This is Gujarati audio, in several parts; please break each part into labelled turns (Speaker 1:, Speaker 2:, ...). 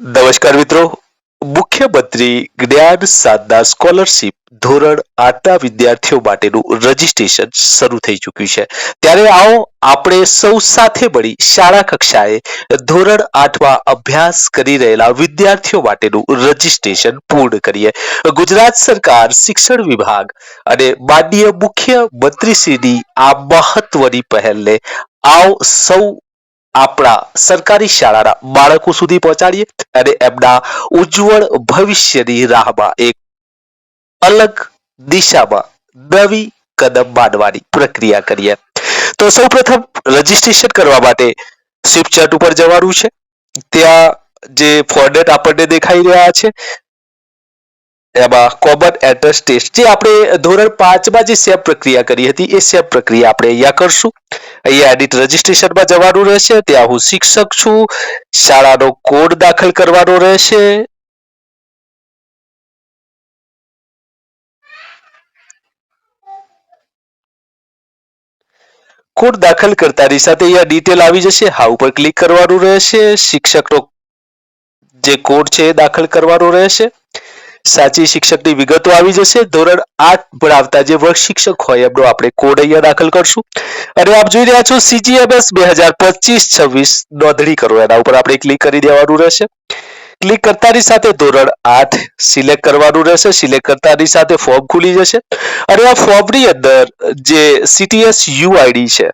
Speaker 1: નમસ્કાર મિત્રો. મુખ્યમંત્રી જ્ઞાન સાધના સ્કોલરશીપ ધોરણ 8ના વિદ્યાર્થીઓ માટેનું રજીસ્ટ્રેશન શરૂ થઈ ચૂક્યું છે. ત્યારે આવો આપણે સૌ સાથે મળી શાળા કક્ષાએ ધોરણ 8માં અભ્યાસ કરી રહેલા વિદ્યાર્થીઓ માટેનું રજીસ્ટ્રેશન પૂર્ણ કરીએ. ગુજરાત સરકાર શિક્ષણ વિભાગ અને માનનીય મુખ્યમંત્રીશ્રીની આ મહત્વની પહેલને આવો સૌ આપણા સરકારી શાળાના બાળકો સુધી પહોંચાડીએ અને એમના ઉજ્જવળ ભવિષ્યની રાહમાં એક અલગ દિશામાં નવી કદમ માંડવાની પ્રક્રિયા કરીએ. તો સૌપ્રથમ રજીસ્ટ્રેશન કરવા માટે સ્વિપચેટ ઉપર જવાનું છે. ત્યાં જે ફોર્મેટ આપણને દેખાઈ રહ્યા છે એમાં કોમન એન્ટ્રન્સ ટેસ્ટ જે આપણે ધોરણ 5માં જે સેમ પ્રક્રિયા કરી હતી એ સેમ પ્રક્રિયા આપણે અહીંયા કરશું. અહીંયા એડિટ રજીસ્ટ્રેશનમાં જવાનું રહેશે. ત્યાં હું શિક્ષક છું. શાળાનો કોડ દાખલ કરવાનો રહેશે. કોડ દાખલ કરતાની સાથે અહીંયા ડિટેલ આવી જશે. હા ઉપર ક્લિક કરવાનું રહેશે. શિક્ષકનો જે કોડ છે એ દાખલ કરવાનો રહેશે. સાચી શિક્ષકની વિગતો આવી જશે. ધોરણ 8 ભણાવતા જે વર્ગ શિક્ષક હોય એમનો આપણે કોડ અહીંયા દાખલ કરશું. અને આપ જોઈ રહ્યા છો CGMS 2025-26 નોંધણી કરો એના ઉપર આપણે ક્લિક કરી દેવાનું રહેશે. ક્લિક કરતાની સાથે ધોરણ 8 સિલેક્ટ કરવાનું રહેશે. સિલેક્ટ કરતાની સાથે ફોર્મ ખુલી જશે અને આ ફોર્મની અંદર જે CTS UID છે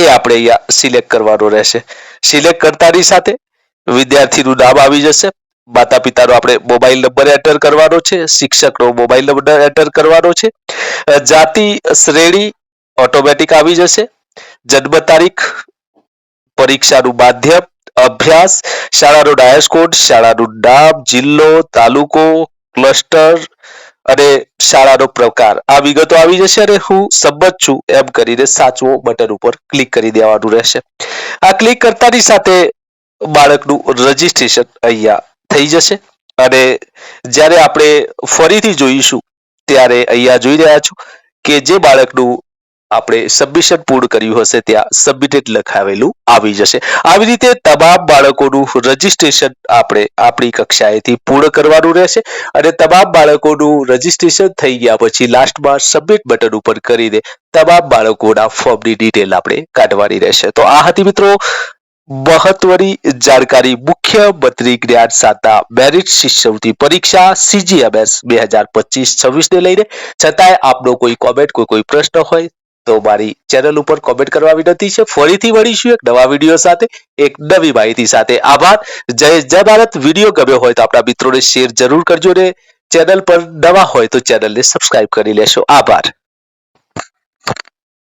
Speaker 1: એ આપણે અહીંયા સિલેક્ટ કરવાનો રહેશે. સિલેક્ટ કરતાની સાથે વિદ્યાર્થીનું નામ આવી જશે. માતા પિતાનો આપણે મોબાઈલ નંબર એન્ટર કરવાનો છે. શિક્ષકનો મોબાઈલ નંબર એન્ટર કરવાનો છે. જાતિ શ્રેણી ઓટોમેટિક આવી જશે. જન્મ તારીખ, પરીક્ષાનું માધ્યમ, અભ્યાસ, શાળાનો ડાયસ કોડ, શાળાનું નામ, જિલ્લો, તાલુકો, ક્લસ્ટર અને શાળાનો પ્રકાર આ વિગતો આવી જશે અને હું સંમત છું એમ કરીને સાચવો બટન ઉપર ક્લિક કરી દેવાનું રહેશે. આ ક્લિક કરતાની સાથે બાળકનું રજીસ્ટ્રેશન અહીંયા થઈ જશે અને જ્યારે આપણે ફરીથી જોઈશું ત્યારે અહીંયા જોઈ રહ્યા છો કે જે બાળકનું આપણે સબમિશન પૂર્ણ કર્યું હશે ત્યાં સબમિટેડ લખાવેલું આવી જશે. આવી રીતે તમામ બાળકોનું રજીસ્ટ્રેશન આપણે આપણી કક્ષાએથી પૂર્ણ કરવાનું રહેશે અને તમામ બાળકોનું રજીસ્ટ્રેશન થઈ ગયા પછી લાસ્ટમાં સબમિટ બટન ઉપર કરીને તમામ બાળકોના ફોર્મની ડિટેલ આપણે કાઢવાની રહેશે. તો આ હતી મિત્રો મહત્વની જાણકારી મુખ્યમંત્રી જ્ઞાન સાધના મેરિટ શિષ્યવૃત્તિ પરીક્ષા CGMS 2025-26 ને લઈને. છતાંય આપનો કોઈ કોમેન્ટ કોઈ પ્રશ્ન હોય તો મારી ચેનલ ઉપર કોમેન્ટ કરવા વિનંતી છે. ફરીથી મળીશું એક નવા વિડીયો સાથે એક નવી માહિતી સાથે. આભાર. જય ભારત. વિડીયો ગમ્યો હોય તો આપણા મિત્રોને શેર જરૂર કરજો ને ચેનલ પર નવા હોય તો ચેનલને સબસ્ક્રાઇબ કરી લેશો. આભાર.